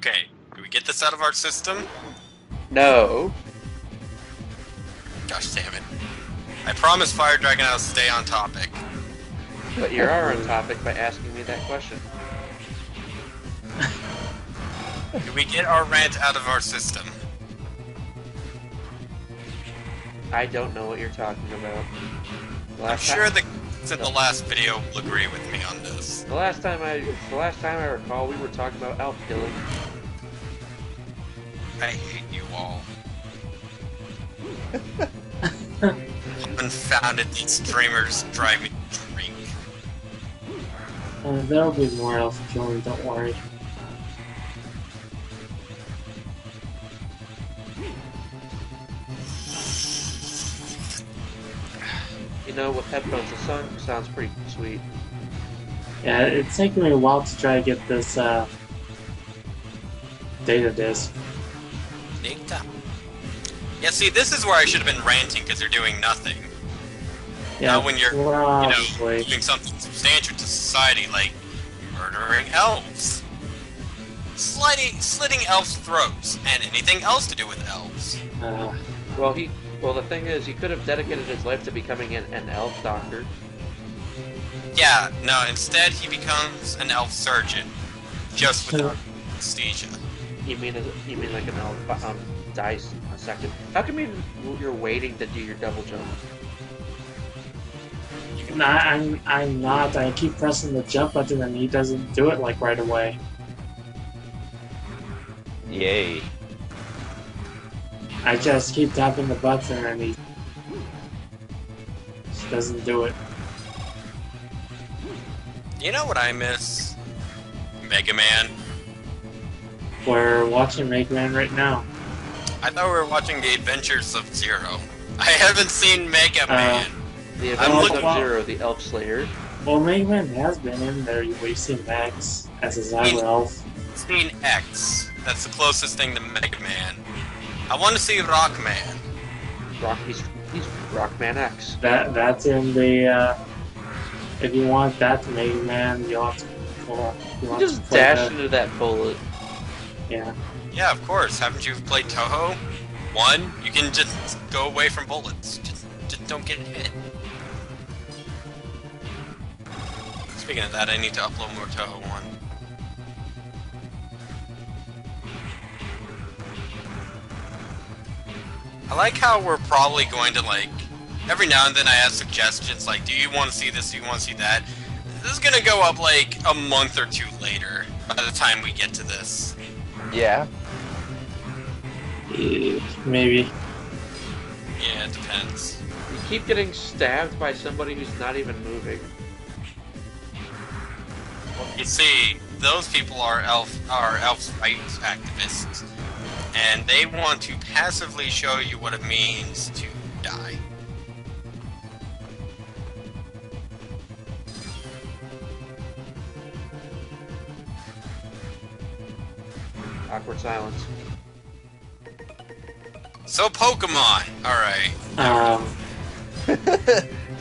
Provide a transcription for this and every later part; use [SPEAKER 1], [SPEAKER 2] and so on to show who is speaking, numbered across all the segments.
[SPEAKER 1] Okay, do we get this out of our system?
[SPEAKER 2] No.
[SPEAKER 1] Gosh damn it. I promised Fire Dragon I'll stay on topic.
[SPEAKER 2] But you are on topic by asking me that question.
[SPEAKER 1] Do we get our rant out of our system?
[SPEAKER 2] I don't know what you're talking about.
[SPEAKER 1] I'm sure the kids in the last video will agree with me on this.
[SPEAKER 2] The last time I recall, we were talking about elf killing.
[SPEAKER 1] I hate you all. Confounded these streamers drive me to drink.
[SPEAKER 3] There'll be more elf killing, don't worry.
[SPEAKER 2] You know, with headphones, the song sounds pretty sweet.
[SPEAKER 3] Yeah, it's taken me a while to try to get this data disk.
[SPEAKER 1] Data. Yeah, see, this is where I should have been ranting because they're doing nothing.
[SPEAKER 3] Yeah,
[SPEAKER 1] Now when you're,
[SPEAKER 3] probably.
[SPEAKER 1] doing something substantial to society, like murdering elves, slitting elves' throats, and anything else to do with elves.
[SPEAKER 2] Well, the thing is, he could have dedicated his life to becoming an elf doctor.
[SPEAKER 1] Yeah, no, instead he becomes an elf surgeon, just without anesthesia.
[SPEAKER 2] You mean like an elf dies a second? How come you're waiting to do your double jump?
[SPEAKER 3] Nah, I'm not. I keep pressing the jump button and he doesn't do it like right away.
[SPEAKER 4] Yay.
[SPEAKER 3] I just keep tapping the button and he just doesn't do it.
[SPEAKER 1] You know what I miss? Mega Man.
[SPEAKER 3] We're watching Mega Man right now.
[SPEAKER 1] I thought we were watching the Adventures of Zero. I haven't seen Mega Man.
[SPEAKER 2] The
[SPEAKER 1] I'm
[SPEAKER 2] Adventures
[SPEAKER 1] looking-
[SPEAKER 2] of Zero, the Elf Slayer.
[SPEAKER 3] Well, Mega Man has been in there. We've seen Max as a Zyber Elf.
[SPEAKER 1] Seen X. That's the closest thing to Mega Man. I want to see Rockman.
[SPEAKER 2] He's Rockman X.
[SPEAKER 3] That's in the. If you want that Mega Man, you'll have to.
[SPEAKER 2] You just dash into that bullet.
[SPEAKER 3] Yeah.
[SPEAKER 1] Yeah, of course. Haven't you played Toho? 1, you can just go away from bullets. Just don't get hit. Speaking of that, I need to upload more Toho 1. I like how we're probably going to, like, every now and then I ask suggestions, like, do you want to see this, do you want to see that? This is gonna go up, like, a month or two later, by the time we get to this.
[SPEAKER 4] Yeah.
[SPEAKER 3] Maybe.
[SPEAKER 1] Yeah, it depends.
[SPEAKER 2] You keep getting stabbed by somebody who's not even moving.
[SPEAKER 1] You see, those people are elf rights activists, and they want to passively show you what it means to die.
[SPEAKER 2] Awkward silence.
[SPEAKER 1] So Pokemon, alright.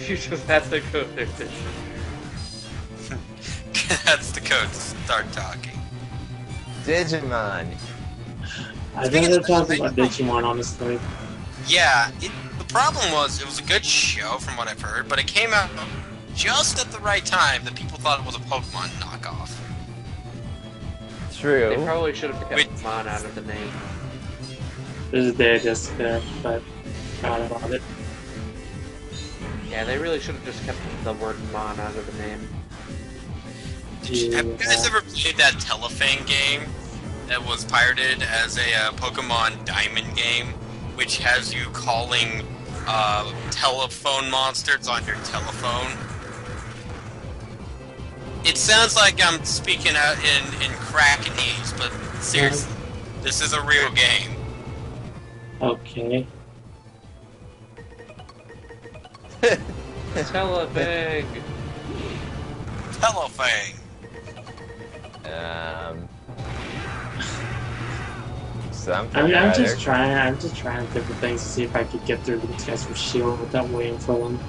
[SPEAKER 2] You just have to go there.
[SPEAKER 1] That's the code to start talking.
[SPEAKER 4] Digimon.
[SPEAKER 3] I'd rather talk about Digimon, honestly.
[SPEAKER 1] Yeah, the problem was, it was a good show from what I've heard, but it came out just at the right time that people thought it was a Pokemon knockoff.
[SPEAKER 4] True.
[SPEAKER 2] They probably should have kept Mon out of the name.
[SPEAKER 3] There's a day just there, but not about it.
[SPEAKER 2] Yeah, they really should have just kept the word Mon out of the name.
[SPEAKER 1] Have you guys ever played that Telefane game that was pirated as a Pokemon Diamond game, which has you calling telephone monsters on your telephone? It sounds like I'm speaking out in Crackanese, but seriously, this is a real game.
[SPEAKER 3] Okay.
[SPEAKER 2] Telefang!
[SPEAKER 1] Telefane.
[SPEAKER 4] Something.
[SPEAKER 3] I'm just trying different things to see if I could get through these guys with shield without waiting for them.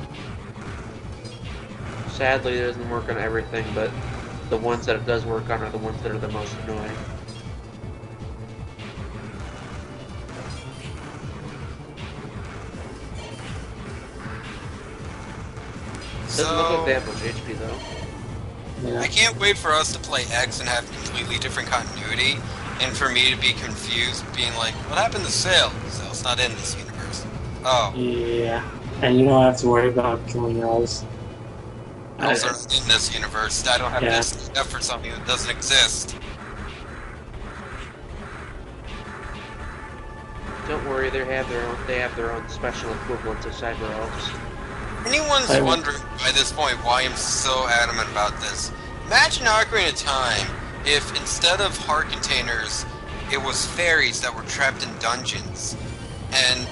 [SPEAKER 2] Sadly, it doesn't work on everything, but the ones that it does work on are the ones that are the most annoying. Doesn't look like they
[SPEAKER 1] So
[SPEAKER 2] have much HP though.
[SPEAKER 3] Yeah.
[SPEAKER 1] I can't wait for us to play X and have completely different continuity, and for me to be confused, being like, "What happened to Sail? Sail's not in this universe." Oh,
[SPEAKER 3] Yeah. And you don't have to worry about killing elves.
[SPEAKER 1] elves are not in this universe. I don't have
[SPEAKER 3] Yeah.
[SPEAKER 1] this stuff for something that doesn't exist.
[SPEAKER 2] Don't worry, they have their own special equivalent to cyber elves.
[SPEAKER 1] Anyone's
[SPEAKER 3] I will-
[SPEAKER 1] wondering by this point why I'm so adamant about this. Imagine Ocarina of Time if instead of heart containers, it was fairies that were trapped in dungeons, and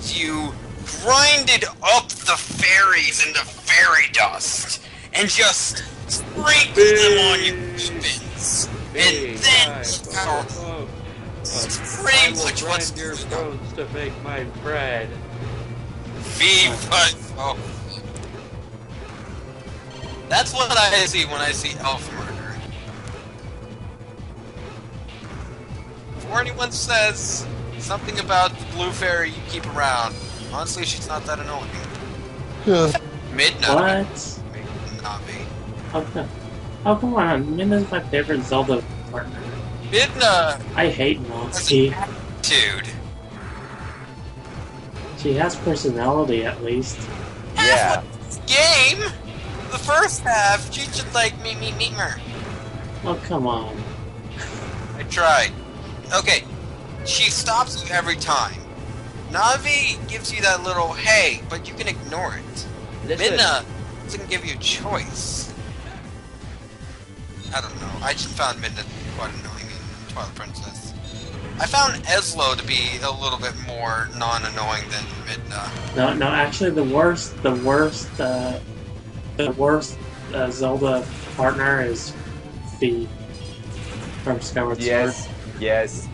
[SPEAKER 1] you grinded up the fairies into fairy dust and just sprinkled them on your weapons, and then pretty much what's
[SPEAKER 2] your
[SPEAKER 1] going on.
[SPEAKER 2] bones to make my bread.
[SPEAKER 1] Viva! Oh. That's what I see when I see elf murder. Before anyone says something about the blue fairy you keep around, honestly, she's not that annoying. Midnight.
[SPEAKER 3] What?
[SPEAKER 1] Navi.
[SPEAKER 3] Oh, come on. Midna's my favorite Zelda partner.
[SPEAKER 1] Midna
[SPEAKER 3] I hate Natsuki.
[SPEAKER 1] dude.
[SPEAKER 3] She has personality, at least.
[SPEAKER 4] Yeah.
[SPEAKER 1] Game! The first half, she's just like me.
[SPEAKER 3] Oh, come on.
[SPEAKER 1] I tried. Okay, she stops you every time. Navi gives you that little hey, but you can ignore it.
[SPEAKER 2] Listen,
[SPEAKER 1] Midna doesn't give you a choice. I don't know. I just found Midna quite annoying in Twilight Princess. I found Eslo to be a little bit more non-annoying than Midna.
[SPEAKER 3] No, actually, the worst Zelda partner is Fi from Skyward Sword.
[SPEAKER 4] Yes.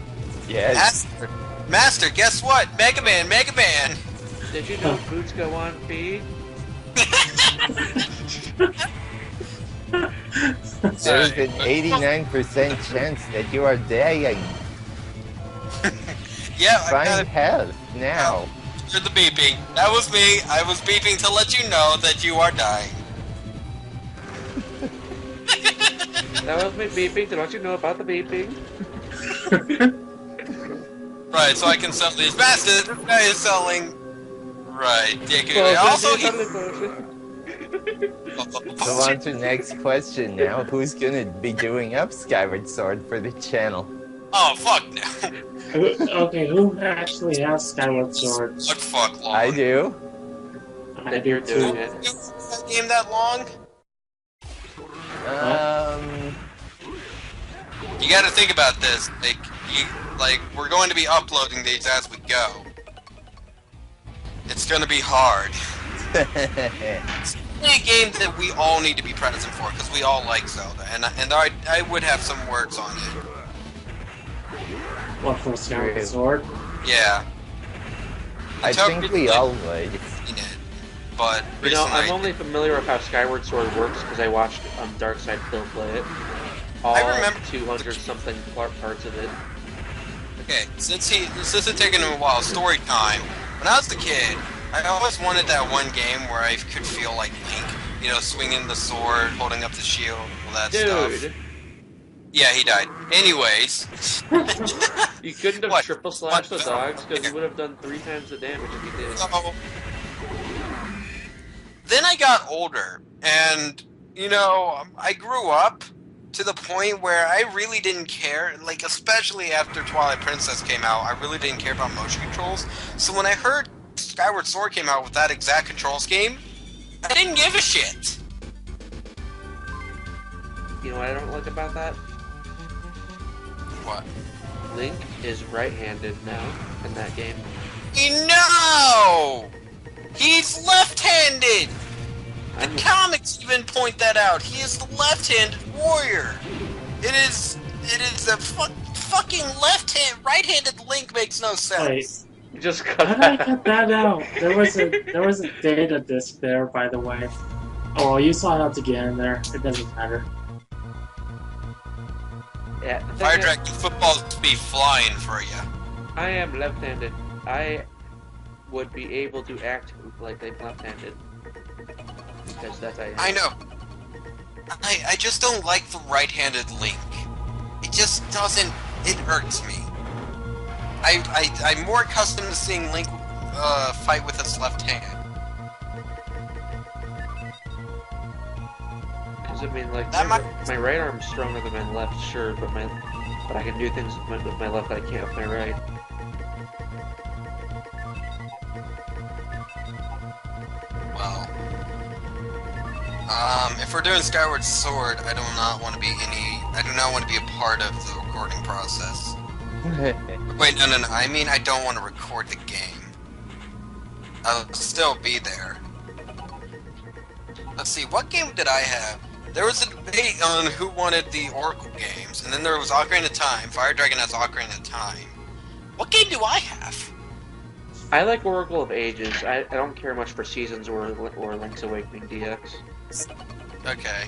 [SPEAKER 1] Master, guess what? Mega Man!
[SPEAKER 2] did you know boots go on feet?
[SPEAKER 4] There's an 89% chance that you are dying.
[SPEAKER 1] Yeah, I
[SPEAKER 4] Find
[SPEAKER 1] gotta
[SPEAKER 4] help now.
[SPEAKER 1] hear the beeping. That was me. I was beeping to let you know that you are dying.
[SPEAKER 2] That was me beeping to let you know about the beeping.
[SPEAKER 1] Right, so I can sell these bastards. This guy is selling. Right. Yeah, good.
[SPEAKER 4] So on to next question now. Who's gonna be doing up Skyward Sword for the channel?
[SPEAKER 1] Oh, fuck no.
[SPEAKER 3] Okay, who actually has Skyward Sword?
[SPEAKER 1] Fuck long.
[SPEAKER 4] I do.
[SPEAKER 3] I
[SPEAKER 2] Then
[SPEAKER 3] do
[SPEAKER 2] you're doing
[SPEAKER 3] too.
[SPEAKER 2] it.
[SPEAKER 1] That game that long? You gotta think about this. We're going to be uploading these as we go. It's gonna be hard. It's a game that we all need to be present for, because we all like Zelda, and I would have some words on it.
[SPEAKER 3] What, for Skyward Sword?
[SPEAKER 1] Yeah.
[SPEAKER 4] I think we all would.
[SPEAKER 1] Seen it, but
[SPEAKER 2] You know, I'm
[SPEAKER 1] recently-
[SPEAKER 2] only familiar with how Skyward Sword works because I watched Dark Side Phil play it. All
[SPEAKER 1] I remember
[SPEAKER 2] 200 something parts of it.
[SPEAKER 1] Okay, since it's taken him a while, story time. When I was a kid, I always wanted that one game where I could feel like Link, you know, swinging the sword, holding up the shield, all that stuff.
[SPEAKER 2] Dude,
[SPEAKER 1] Yeah, he died. Anyways.
[SPEAKER 2] you couldn't have
[SPEAKER 1] What?
[SPEAKER 2] triple slashed the
[SPEAKER 1] What?
[SPEAKER 2] dogs because you would have done 3 times the damage if you did.
[SPEAKER 1] So, then I got older, and, you know, I grew up to the point where I really didn't care, like, especially after Twilight Princess came out, I really didn't care about motion controls. So when I heard Skyward Sword came out with that exact control scheme, I didn't give a shit.
[SPEAKER 2] You know what I don't like about that?
[SPEAKER 1] What?
[SPEAKER 2] Link is right-handed now in that game.
[SPEAKER 1] No! He's left-handed! The
[SPEAKER 2] I'm-
[SPEAKER 1] comics even point that out. He is the left-handed warrior. It is a fucking right-handed Link makes no sense.
[SPEAKER 3] Wait,
[SPEAKER 2] You just
[SPEAKER 3] how
[SPEAKER 2] cut
[SPEAKER 3] did I
[SPEAKER 2] that
[SPEAKER 3] cut that out? There was a data disk there, by the way. Oh, well, you saw how to get in there. It doesn't matter.
[SPEAKER 2] Yeah, the
[SPEAKER 1] Fire
[SPEAKER 2] thing is,
[SPEAKER 1] Dragon footballs be flying for you.
[SPEAKER 2] I am left-handed. I would be able to act like I'm left-handed. because that's how
[SPEAKER 1] I know. I just don't like the right-handed Link. It just doesn't. It hurts me. I'm more accustomed to seeing Link fight with his left hand.
[SPEAKER 2] Because I mean, like
[SPEAKER 1] That
[SPEAKER 2] my right arm's stronger than my left, sure, but I can do things with my left that I can't with my right.
[SPEAKER 1] Well, if we're doing Skyward Sword, I do not want to be a part of the recording process. Wait, no. I mean, I don't want to record the game. I'll still be there. Let's see, what game did I have? There was a debate on who wanted the Oracle games, and then there was Ocarina of Time. Fire Dragon has Ocarina of Time. What game do I have?
[SPEAKER 2] I like Oracle of Ages. I don't care much for Seasons or Link's Awakening DX.
[SPEAKER 1] Okay.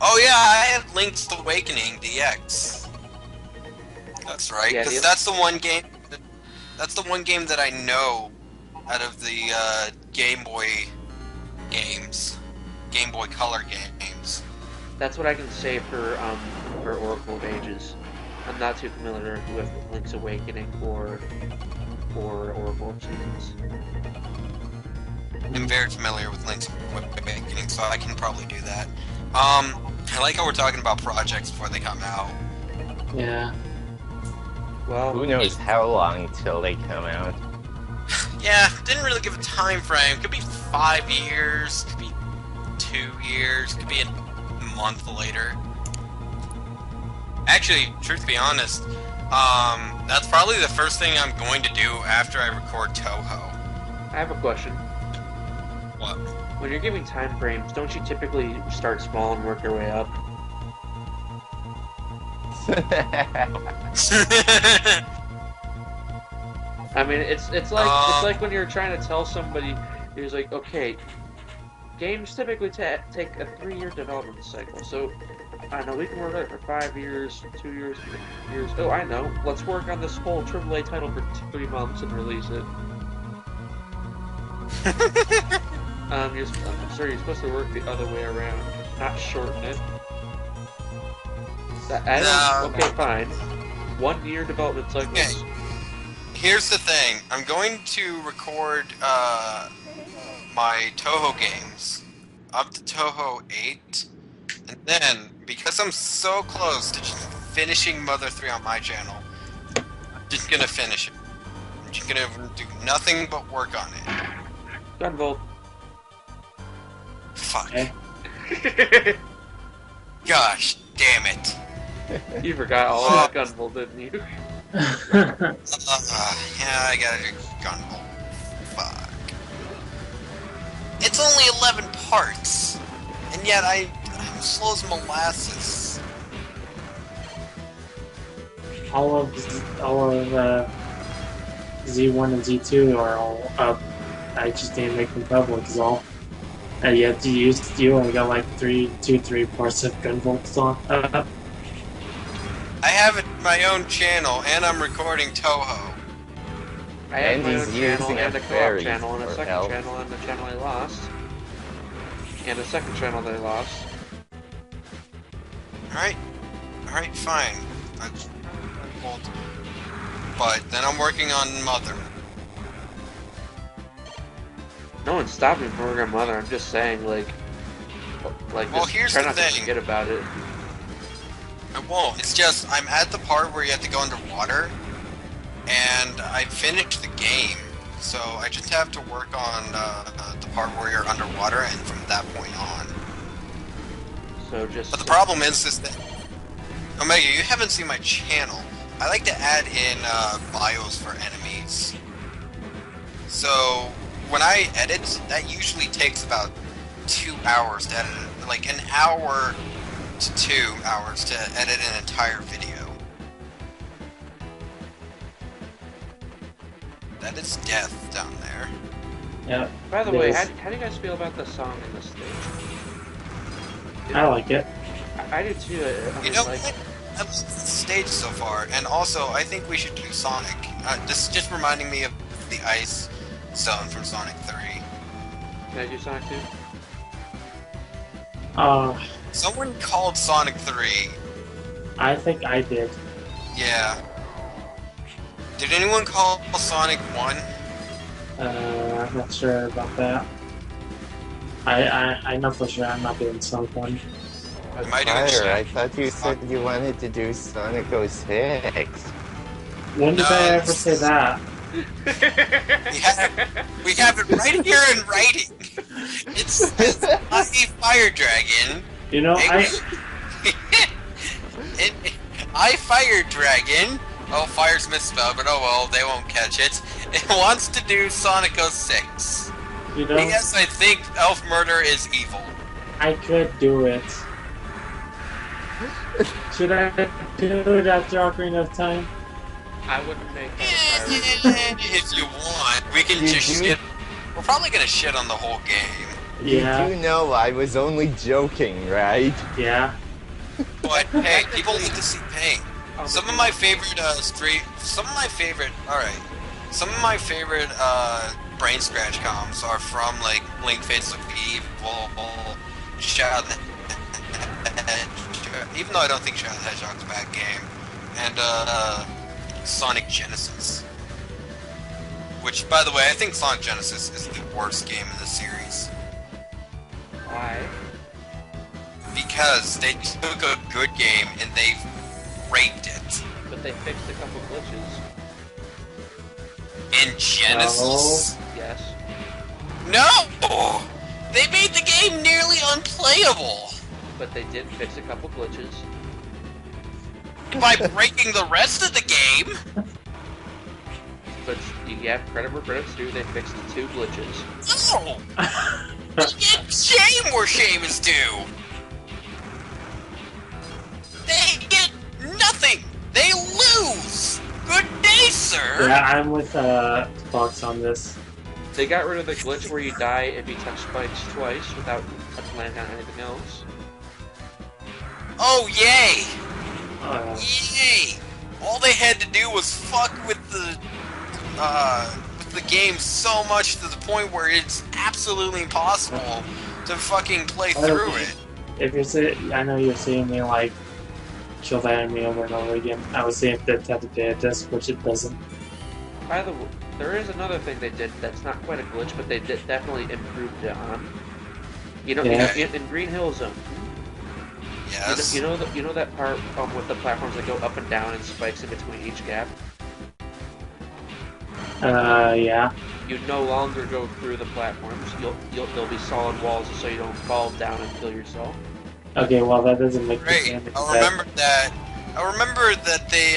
[SPEAKER 1] Oh yeah, I have Link's Awakening DX. That's right,
[SPEAKER 2] Yeah,
[SPEAKER 1] because that's the one game. That's the one game that I know out of the Game Boy games, Game Boy Color games.
[SPEAKER 2] That's what I can say for Oracle of Ages. I'm not too familiar with Link's Awakening or Oracle of Seasons.
[SPEAKER 1] I'm very familiar with Link's Awakening, so I can probably do that. I like how we're talking about projects before they come out.
[SPEAKER 3] Yeah.
[SPEAKER 2] Well,
[SPEAKER 4] Who knows how long till they come out?
[SPEAKER 1] Yeah, didn't really give a time frame. Could be 5 years, could be 2 years, could be a month later. Actually, truth be honest, that's probably the first thing I'm going to do after I record Toho.
[SPEAKER 2] I have a question.
[SPEAKER 1] What?
[SPEAKER 2] When you're giving time frames, don't you typically start small and work your way up? I mean, it's like when you're trying to tell somebody, you're like, okay, games typically take a 3-year development cycle. So I know we can work on it for 5 years, 2 years, 3 years. Oh, I know. Let's work on this whole AAA title for 3 months and release it. I'm sorry, you're supposed to work the other way around, not shorten it. Okay, fine. 1 year development cycles.
[SPEAKER 1] Okay. Here's the thing. I'm going to record my Toho games up to Toho 8, and then, because I'm so close to just finishing Mother 3 on my channel, I'm just gonna finish it. I'm just gonna do nothing but work on it.
[SPEAKER 2] Gunvolt.
[SPEAKER 1] Fuck.
[SPEAKER 3] Okay.
[SPEAKER 1] Gosh, damn it.
[SPEAKER 2] You forgot all about Gunvolt, didn't you?
[SPEAKER 1] Yeah, I gotta do Gunvolt. Fuck. It's only 11 parts, and yet I'm slow as molasses.
[SPEAKER 3] all of Z1 and Z2 are all up. I just didn't make them public is all. And yet you only got like 3 parts of Gunvolt on up.
[SPEAKER 1] I have my own channel, and I'm recording Toho.
[SPEAKER 2] I have
[SPEAKER 4] And
[SPEAKER 2] my
[SPEAKER 4] he's
[SPEAKER 2] own channel
[SPEAKER 4] using
[SPEAKER 2] and
[SPEAKER 4] a
[SPEAKER 2] a co-op
[SPEAKER 4] fairy
[SPEAKER 2] channel and a
[SPEAKER 4] for
[SPEAKER 2] second
[SPEAKER 4] help.
[SPEAKER 2] channel and the channel I lost. And a second channel that I lost.
[SPEAKER 1] Alright, fine. But then I'm working on Mother.
[SPEAKER 2] No one's stopping me from working on Mother, I'm just saying, like
[SPEAKER 1] Well,
[SPEAKER 2] just
[SPEAKER 1] here's
[SPEAKER 2] try
[SPEAKER 1] the
[SPEAKER 2] not to
[SPEAKER 1] thing.
[SPEAKER 2] forget about it.
[SPEAKER 1] I won't. It's just, I'm at the part where you have to go underwater, and I finished the game, so I just have to work on the part where you're underwater, and from that point on.
[SPEAKER 2] So just...
[SPEAKER 1] But the problem is that, Omega, you haven't seen my channel. I like to add in bios for enemies. So, when I edit, that usually takes about 2 hours to edit it. Like, an hour to 2 hours to edit an entire video. That is death down there.
[SPEAKER 3] Yeah.
[SPEAKER 2] By the
[SPEAKER 3] it
[SPEAKER 2] way,
[SPEAKER 3] is.
[SPEAKER 2] how do you guys feel about the song in the stage?
[SPEAKER 3] I like it.
[SPEAKER 2] I do too. I
[SPEAKER 1] You
[SPEAKER 2] mean,
[SPEAKER 1] know,
[SPEAKER 2] like,
[SPEAKER 1] I love the stage so far, and also I think we should do Sonic. This is just reminding me of the Ice Zone from Sonic 3.
[SPEAKER 2] can I do Sonic 2?
[SPEAKER 3] Uh,
[SPEAKER 1] Someone called Sonic 3.
[SPEAKER 3] I think I did.
[SPEAKER 1] Yeah. Did anyone call Sonic 1?
[SPEAKER 3] I'm not sure about that. I know for sure I'm not doing Sonic 1.
[SPEAKER 1] Am I doing
[SPEAKER 4] Fire,
[SPEAKER 1] shit?
[SPEAKER 4] I thought you said you wanted to do Sonic 06.
[SPEAKER 3] When did
[SPEAKER 1] No,
[SPEAKER 3] I ever say that?
[SPEAKER 1] We have it right here in writing. It says, I Fire Dragon.
[SPEAKER 3] You know,
[SPEAKER 1] I Fire Dragon. Oh, fire's misspelled, but oh well, they won't catch it. It wants to do Sonic 06.
[SPEAKER 3] you know,
[SPEAKER 1] Yes, I think Elf Murder is evil.
[SPEAKER 3] I could do it. Should I do it after Ocarina of Time?
[SPEAKER 2] I wouldn't make that
[SPEAKER 1] If you want, we can just shit. We're probably gonna shit on the whole game.
[SPEAKER 3] Yeah.
[SPEAKER 4] You do know I was only joking, right?
[SPEAKER 3] Yeah.
[SPEAKER 1] But hey, people need to see pain. Some of my favorite some of my favorite brain scratch comms are from like Link Fates of Evil, Shadow the Hedgehog, even though I don't think Shadow the Hedgehog's a bad game, and Sonic Genesis. Which, by the way, I think Sonic Genesis is the worst game in the series.
[SPEAKER 2] Why?
[SPEAKER 1] Because they took a good game and they raped it.
[SPEAKER 2] But they fixed a couple glitches.
[SPEAKER 1] In Genesis?
[SPEAKER 2] Yes.
[SPEAKER 1] No! They made the game nearly unplayable!
[SPEAKER 2] But they did fix a couple glitches.
[SPEAKER 1] By breaking the rest of the game?
[SPEAKER 2] But you have credit where credit's due, they fixed 2 glitches.
[SPEAKER 1] No! Shame where shame is due! They get nothing! They lose! Good day, sir!
[SPEAKER 3] Yeah, I'm with Fox on this.
[SPEAKER 2] They got rid of the glitch where you die if you touch spikes twice without landing on anything else.
[SPEAKER 1] Oh, yay!
[SPEAKER 3] Uh,
[SPEAKER 1] Yay! All they had to do was fuck with the game so much to the point where it's absolutely impossible to fucking play through it.
[SPEAKER 3] If you're saying, I know you're seeing me like kill the enemy over and over again. I would say if that had to pay a disc, which it doesn't.
[SPEAKER 2] By the way, there is another thing they did that's not quite a glitch, but they did definitely improved it on. You know,
[SPEAKER 3] Yeah.
[SPEAKER 2] in Green Hill Zone.
[SPEAKER 1] Yes.
[SPEAKER 2] You know that part with the platforms that go up and down and spikes in between each gap.
[SPEAKER 3] Yeah.
[SPEAKER 2] You no longer go through the platforms. There'll be solid walls so you don't fall down and kill yourself.
[SPEAKER 3] Okay, well that doesn't make the
[SPEAKER 1] Great.
[SPEAKER 3] game
[SPEAKER 1] I remember that. I remember that they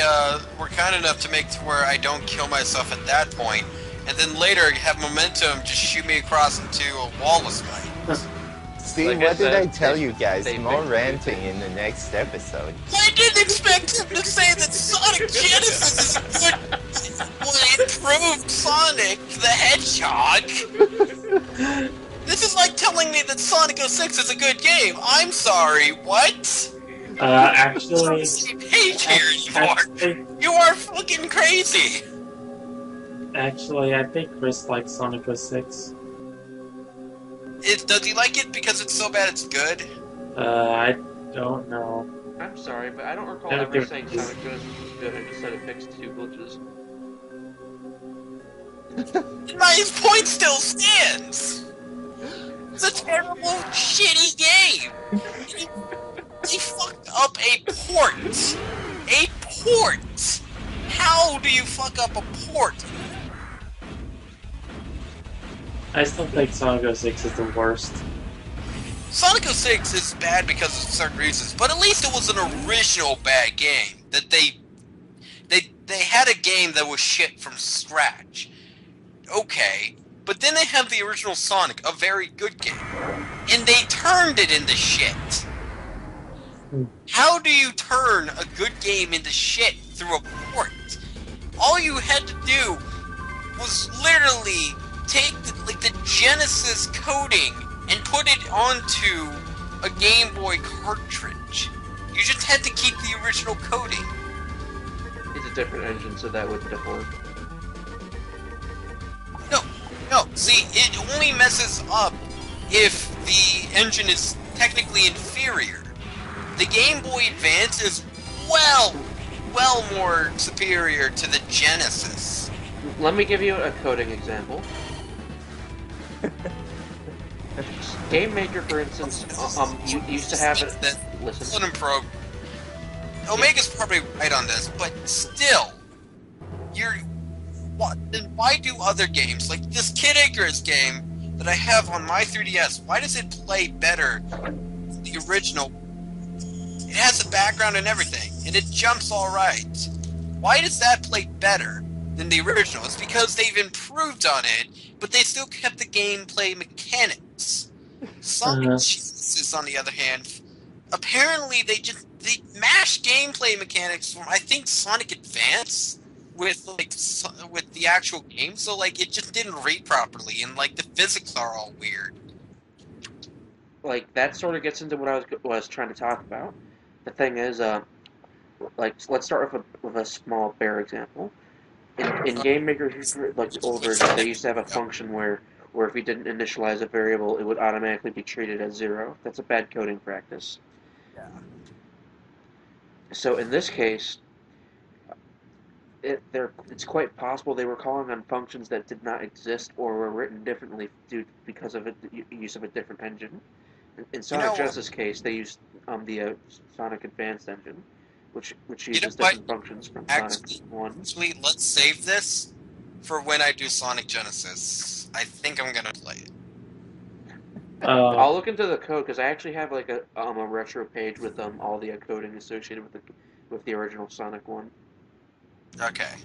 [SPEAKER 1] were kind enough to make to where I don't kill myself at that point, and then later have momentum just shoot me across into a wall of spike.
[SPEAKER 4] See,
[SPEAKER 2] Like I
[SPEAKER 4] what did I
[SPEAKER 2] said,
[SPEAKER 4] tell you guys?
[SPEAKER 2] they
[SPEAKER 4] More
[SPEAKER 2] fixed
[SPEAKER 4] ranting in the next episode.
[SPEAKER 1] I didn't expect him to say that Sonic Genesis is good. Well, improved Sonic the Hedgehog. This is like telling me that Sonic 06 is a good game. I'm sorry, what?
[SPEAKER 3] Actually,
[SPEAKER 1] Page here anymore. You are fucking crazy.
[SPEAKER 3] actually, I think Chris likes Sonic 06.
[SPEAKER 1] Does he like it because it's so bad it's good?
[SPEAKER 3] I don't know.
[SPEAKER 2] I'm sorry, but I don't recall
[SPEAKER 3] Yeah,
[SPEAKER 2] ever
[SPEAKER 3] there-
[SPEAKER 2] saying Sonic Genesis was good. I just said it fixed 2 glitches.
[SPEAKER 1] My point still stands. It's a terrible, shitty game. He fucked up a port. A port. How do you fuck up a port?
[SPEAKER 3] I still think Sonic 06 is the worst.
[SPEAKER 1] Sonic 06 is bad because of certain reasons, but at least it was an original bad game. That they had a game that was shit from scratch. Okay, but then they have the original Sonic, a very good game, and they turned it into shit. How do you turn a good game into shit through a port? All you had to do was literally take the Genesis coding and put it onto a Game Boy cartridge. You just had to keep the original coding.
[SPEAKER 2] It's a different engine, so that wouldn't have worked.
[SPEAKER 1] No, see, it only messes up if the engine is technically inferior. The Game Boy Advance is well more superior to the Genesis.
[SPEAKER 2] Let me give you a coding example. Game Maker, for instance, you used to have it. Listen.
[SPEAKER 1] Omega's probably right on this, but still, why do other games like this Kid Icarus game that I have on my 3DS? Why does it play better than the original? It has a background and everything, and it jumps all right. Why does that play better than the original? It's because they've improved on it, but they still kept the gameplay mechanics. Sonic Genesis, on the other hand, apparently they mashed gameplay mechanics from, I think, Sonic Advance with the actual game, so like it just didn't read properly, and like the physics are all weird.
[SPEAKER 2] Like that sort of gets into what I was trying to talk about. The thing is, like let's start with a small bare example. In Game Maker, like the old version, they used to have a function where if you didn't initialize a variable, it would automatically be treated as 0. That's a bad coding practice.
[SPEAKER 1] Yeah.
[SPEAKER 2] So in this case, it's quite possible they were calling on functions that did not exist or were written differently because of the use of a different engine. In Sonic Genesis case, they used the Sonic Advanced engine, which uses different functions from Sonic 1.
[SPEAKER 1] Actually, let's save this for when I do Sonic Genesis. I think I'm gonna play it.
[SPEAKER 2] I'll look into the code because I actually have like a retro page with all the coding associated with the original Sonic 1.
[SPEAKER 1] Okay.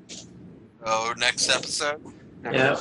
[SPEAKER 1] So next episode.
[SPEAKER 3] Yeah.